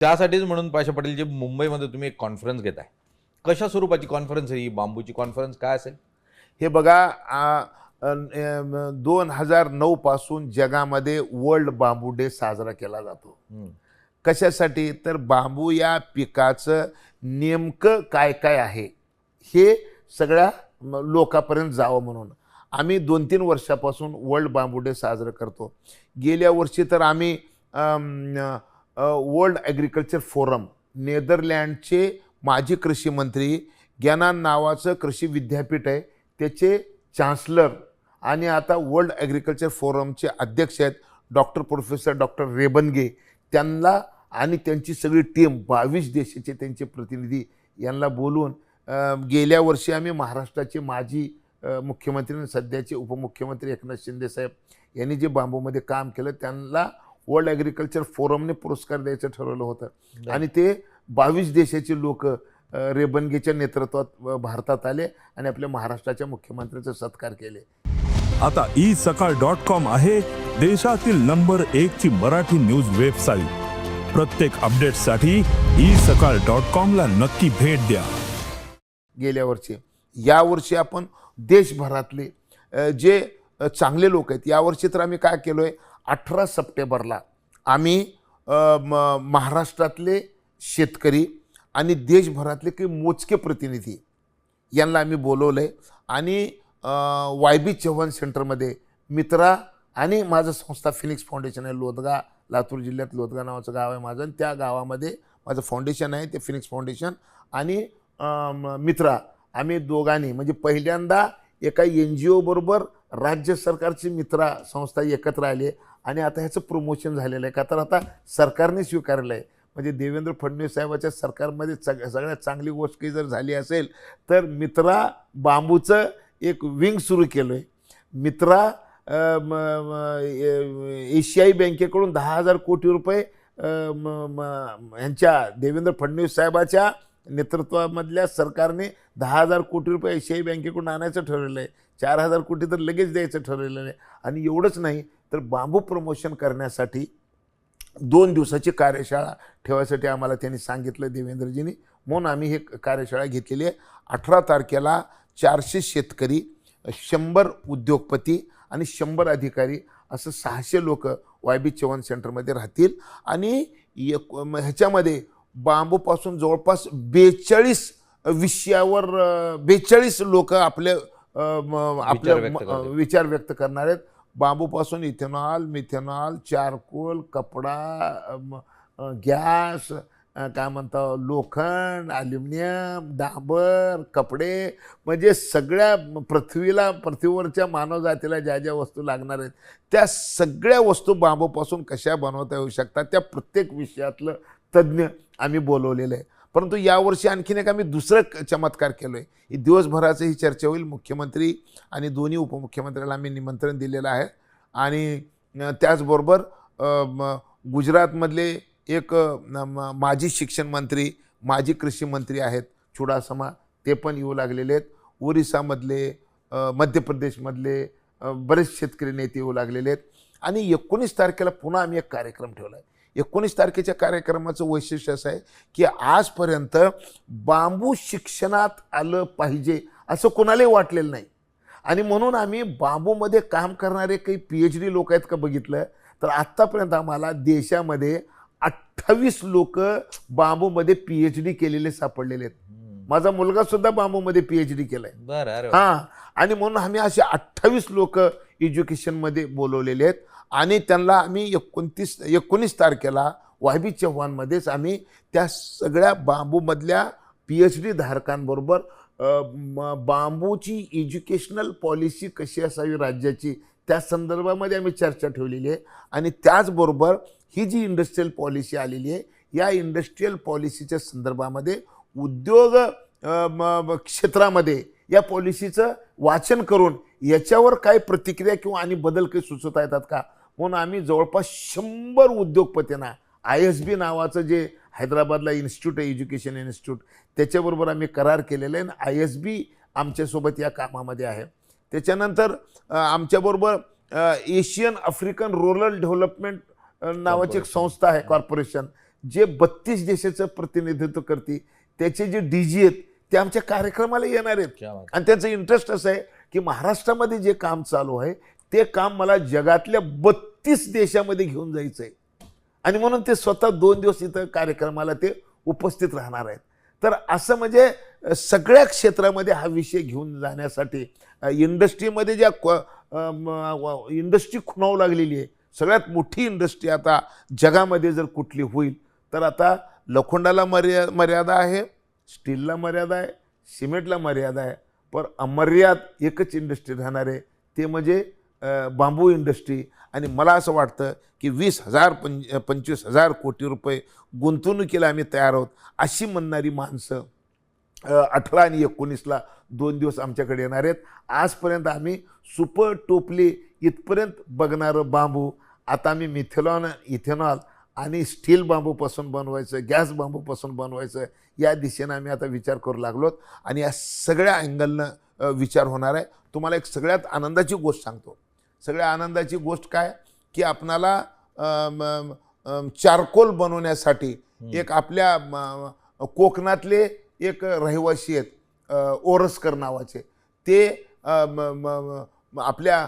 त्यासाठीच म्हणून पाशा पटेल जे मुंबईमध्ये तुम्ही एक कॉन्फरन्स घेताय, कशा स्वरूपाची कॉन्फरन्स आहे ही? बांबूची कॉन्फरन्स काय असेल? हे बघा 2009 पासून जगामध्ये वर्ल्ड बांबू डे साजरा केला जातो. कशासाठी? तर बांबू या पिकाचं नेमकं काय काय आहे हे सगळ्या लोकांपर्यंत जावं म्हणून आम्ही 2-3 वर्षापासून वर्ल्ड बांबू डे साजरा करतो. गेल्या वर्षी तर आम्ही वर्ल्ड ॲग्रिकल्चर फोरम, नेदरलँडचे माजी कृषी मंत्री, ग्यानान नावाचं कृषी विद्यापीठ आहे त्याचे चान्सलर आणि आता वर्ल्ड ॲग्रिकल्चर फोरमचे अध्यक्ष आहेत प्रोफेसर डॉक्टर रेबनगे, त्यांना आणि त्यांची सगळी टीम 22 देशाचे त्यांचे प्रतिनिधी यांना बोलून गेल्या वर्षी आम्ही महाराष्ट्राचे माजी मुख्यमंत्री आणि सध्याचे उपमुख्यमंत्री एकनाथ शिंदे साहेब यांनी जे बांबूमध्ये काम केलं त्यांना वर्ल्ड ॲग्रिकल्चर फोरमने पुरस्कार द्यायचं ठरवलं होतं आणि ते 22 देशाचे लोक रेबनगेच्या नेतृत्वात भारतात आले आणि आपल्या महाराष्ट्राच्या मुख्यमंत्र्यांचा सत्कार केले. आता isakal.com आहे देशातील नंबर 1 ची मराठी न्यूज वेबसाईट. प्रत्येक अपडेटसाठी isakal.com ला नक्की भेट द्या. गेल्या वर्षी यावर्षी आपण देशभरातले जे चांगले लोक आहेत, यावर्षी तर आम्ही काय केलोय, 18 सप्टेंबरला आम्ही महाराष्ट्रातले शेतकरी आणि देशभरातले काही मोजके प्रतिनिधी यांना आम्ही बोलवलंय आणि YB चव्हाण सेंटरमध्ये मित्रा आणि माझं संस्था फिनिक्स फाउंडेशन आहे, लोदगा, लातूर जिल्ह्यात लोदगा नावाचं गाव आहे माझं, आणि त्या गावामध्ये माझं फाउंडेशन आहे, ते फिनिक्स फाउंडेशन आणि मित्रा, आम्ही दोघांनी म्हणजे पहिल्यांदा एका NGO बरोबर राज्य सरकारची मित्रा संस्था एकत्र आली आणि आता ह्याचं प्रमोशन झालेलं आहे का, तर आता सरकारने स्वीकारलं आहे. म्हणजे देवेंद्र फडणवीस साहेबाच्या सरकारमध्ये सगळ्यात चांगली गोष्ट काही जर झाली असेल तर मित्रा बांबूचं एक विंग सुरू केलं आहे. मित्रा एशियाई बँकेकडून 10,000 कोटी रुपये ह्यांच्या देवेंद्र फडणवीस साहेबाच्या नेतृत्वामधल्या सरकारने 10,000 कोटी रुपये एशियाई बँकेकडून आणायचं ठरवलेलं आहे. 4,000 कोटी तर लगेच द्यायचं ठरवलेलं आहे. आणि एवढंच नाही तर बांबू प्रमोशन करण्यासाठी 2 दिवसाची कार्यशाळा ठेवायसाठी आम्हाला त्यांनी सांगितलं देवेंद्रजींनी, म्हणून आम्ही हे कार्यशाळा घेतलेली आहे. 18 तारखेला 400 शेतकरी, 100 उद्योगपती आणि 100 अधिकारी असं 600 लोक YB चव्हाण सेंटरमध्ये राहतील आणि ह्याच्यामध्ये बांबूपासून जवळपास 42 विषयावर 42 लोक आपले विचार व्यक्त करणार आहेत. बांबूपासून इथेनॉल, मिथेनॉल, चारकोल, कपडा, गॅस, काय म्हणतो, लोखंड, ॲल्युमिनियम, डांबर, कपडे, म्हणजे सगळ्या पृथ्वीवरच्या मानवजातीला ज्या ज्या वस्तू लागणार आहेत त्या सगळ्या वस्तू बांबूपासून कशा बनवता येऊ शकतात त्या प्रत्येक विषयातलं तज्ज्ञ आम्ही बोलवलेलं आहे. परंतु यावर्षी आणखीन एक आम्ही दुसरं चमत्कार केलो आहे. ही दिवसभराचं ही चर्चा होईल. मुख्यमंत्री आणि दोन्ही उपमुख्यमंत्र्याला आम्ही निमंत्रण दिलेलं आहे आणि त्याचबरोबर गुजरातमधले एक माजी शिक्षण मंत्री, माजी कृषी मंत्री आहेत चुडासमा, ते पण येऊ लागलेले आहेत. ओरिसामधले, मध्य प्रदेशमधले बरेच शेतकरी नेते येऊ लागलेले आहेत. आणि 19 तारखेला पुन्हा आम्ही एक कार्यक्रम ठेवला आहे. 19 तारखेच्या कार्यक्रमाचं वैशिष्ट्य असं आहे की आजपर्यंत बांबू शिक्षणात आलं पाहिजे असं कोणालाही वाटलेलं नाही आणि म्हणून आम्ही बांबूमध्ये काम करणारे काही PhD लोक आहेत का बघितलं तर आत्तापर्यंत आम्हाला देशामध्ये 28 लोक बांबूमध्ये PhD केलेले सापडलेले आहेत. माझा मुलगा सुद्धा बांबूमध्ये PhD केलाय. बरं. हां, आणि म्हणून आम्ही असे 28 लोक एज्युकेशनमध्ये बोलवलेले आहेत आणि त्यांना आम्ही 19 तारखेला YB चव्हाणमध्येच आम्ही त्या सगळ्या बांबूमधल्या PhD धारकांबरोबर बांबूची एज्युकेशनल पॉलिसी कशी असावी राज्याची त्या संदर्भामध्ये आम्ही चर्चा ठेवलेली आहे. आणि त्याचबरोबर ही जी इंडस्ट्रियल पॉलिसी आलेली आहे या इंडस्ट्रियल पॉलिसीच्या संदर्भामध्ये उद्योग क्षेत्रामध्ये या पॉलिसीचं वाचन करून याच्यावर काय प्रतिक्रिया किंवा आणि बदल काही सुचवता येतात का, म्हणून आम्ही जवळपास 100 उद्योगपतींना ISB नावाचं जे हैदराबादला इन्स्टिट्यूट आहे, एज्युकेशन इन्स्टिट्यूट, त्याच्याबरोबर आम्ही करार केलेला आहे आणि ISB आमच्यासोबत या कामामध्ये आहे. त्याच्यानंतर आमच्याबरोबर एशियन आफ्रिकन रूरल डेव्हलपमेंट नावाची एक संस्था आहे, कॉर्पोरेशन, जे 32 देशाचं प्रतिनिधित्व करते त्याचे जे डीजी आहेत ते आमच्या कार्यक्रमाला येणार आहेत. क्या बात. आणि त्यांचं इंटरेस्ट असं आहे की महाराष्ट्रामध्ये जे काम चालू आहे ते काम मला जगातल्या 32 देशामध्ये घेऊन जायचं आहे. आणि म्हणून ते स्वतः 2 दिवस इथं कार्यक्रमाला ते उपस्थित राहणार आहेत. तर असं म्हणजे सगळ्या क्षेत्रामध्ये हा विषय घेऊन जाण्यासाठी इंडस्ट्रीमध्ये ज्या इंडस्ट्री खुणावू लागलेली आहे, सगळ्यात मोठी इंडस्ट्री आता जगामध्ये जर कुठली होईल तर आता लोखंडाला मर्यादा आहे, स्टीलला मर्यादा आहे, सिमेंटला मर्यादा आहे, पण अमर्याद एकच इंडस्ट्री राहणार आहे ते म्हणजे बांबू इंडस्ट्री. आणि मला असं वाटतं की 20,000 25,000 कोटी रुपये गुंतवणुकीला आम्ही तयार आहोत अशी म्हणणारी माणसं 18 आणि 19ला 2 दिवस आमच्याकडे येणार आहेत. आजपर्यंत आम्ही सुपर टोपली इथपर्यंत बघणारं बांबू आता आम्ही इथेनॉल आणि स्टील बांबूपासून बनवायचं, गॅस बांबूपासून बनवायचं या दिशेनं आम्ही आता विचार करू लागलोत. आणि या सगळ्या अँगलनं विचार होणार आहे. तुम्हाला एक सगळ्यात आनंदाची गोष्ट सांगतो. सगळ्या आनंदाची गोष्ट काय की आपणाला चारकोल बनवण्यासाठी एक आपल्या कोकणातले एक रहिवासी आहेत ओरसकर नावाचे, ते आपल्या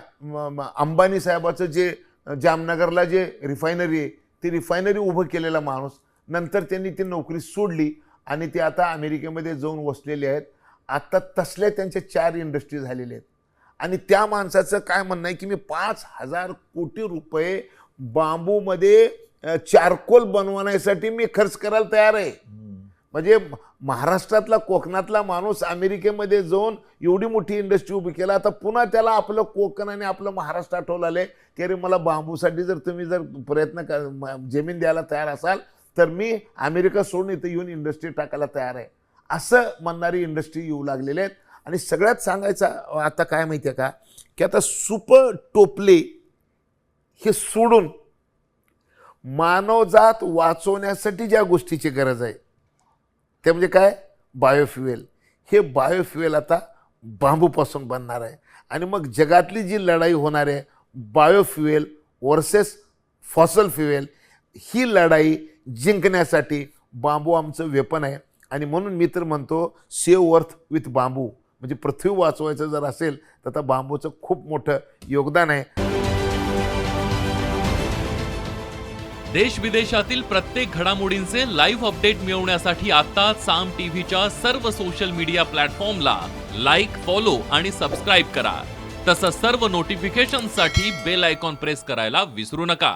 अंबानी साहेबाचं जे जामनगरला जे रिफायनरी आहे ती रिफायनरी उभं केलेला माणूस, नंतर त्यांनी ती नोकरी सोडली आणि ते आता अमेरिकेमध्ये जाऊन वसलेले आहेत. आता तसल्या त्यांच्या 4 इंडस्ट्री झालेल्या आहेत. आणि त्या माणसाचं काय म्हणणं आहे की मी 5,000 कोटी रुपये बांबूमध्ये चारकोल बनवण्यासाठी मी खर्च करायला तयार आहे. म्हणजे महाराष्ट्रातला कोकणातला माणूस अमेरिकेमध्ये जाऊन एवढी मोठी इंडस्ट्री उभी केला, आता पुन्हा त्याला आपलं कोकण आणि आपलं महाराष्ट्र आठवलं आले की अरे मला बांबूसाठी जर तुम्ही जर जमीन द्यायला तयार असाल तर मी अमेरिका सोडून इथं येऊन इंडस्ट्री टाकायला तयार आहे असं म्हणणारी इंडस्ट्री येऊ लागलेले आहेत. आणि सगळ्यात सांगायचं आता काय माहिती आहे का की आता सुपर टोपले हे सोडून मानवजात वाचवण्यासाठी ज्या गोष्टीची गरज आहे ते म्हणजे काय, बायोफ्युएल. हे बायोफ्युएल आता बांबूपासून बनणार आहे. आणि मग जगातली जी लढाई होणार आहे बायोफ्युएल वर्सेस फॉसल फ्युएल, ही लढाई जिंकण्यासाठी बांबू आमचं वेपन आहे. आणि म्हणून मी तर म्हणतो सेव्ह अर्थ विथ बांबू, म्हणजे पृथ्वी वाचवायचं जर असेल तर आता बांबूचं खूप मोठं योगदान आहे. देश विदेशातील प्रत्येक घडामोडींचे लाईव्ह अपडेट मिळवण्यासाठी आता साम टीव्हीच्या सर्व सोशल मीडिया प्लॅटफॉर्मला लाईक, फॉलो आणि सबस्क्राईब करा. तसंच सर्व नोटिफिकेशनसाठी बेल आयकॉन प्रेस करायला विसरू नका.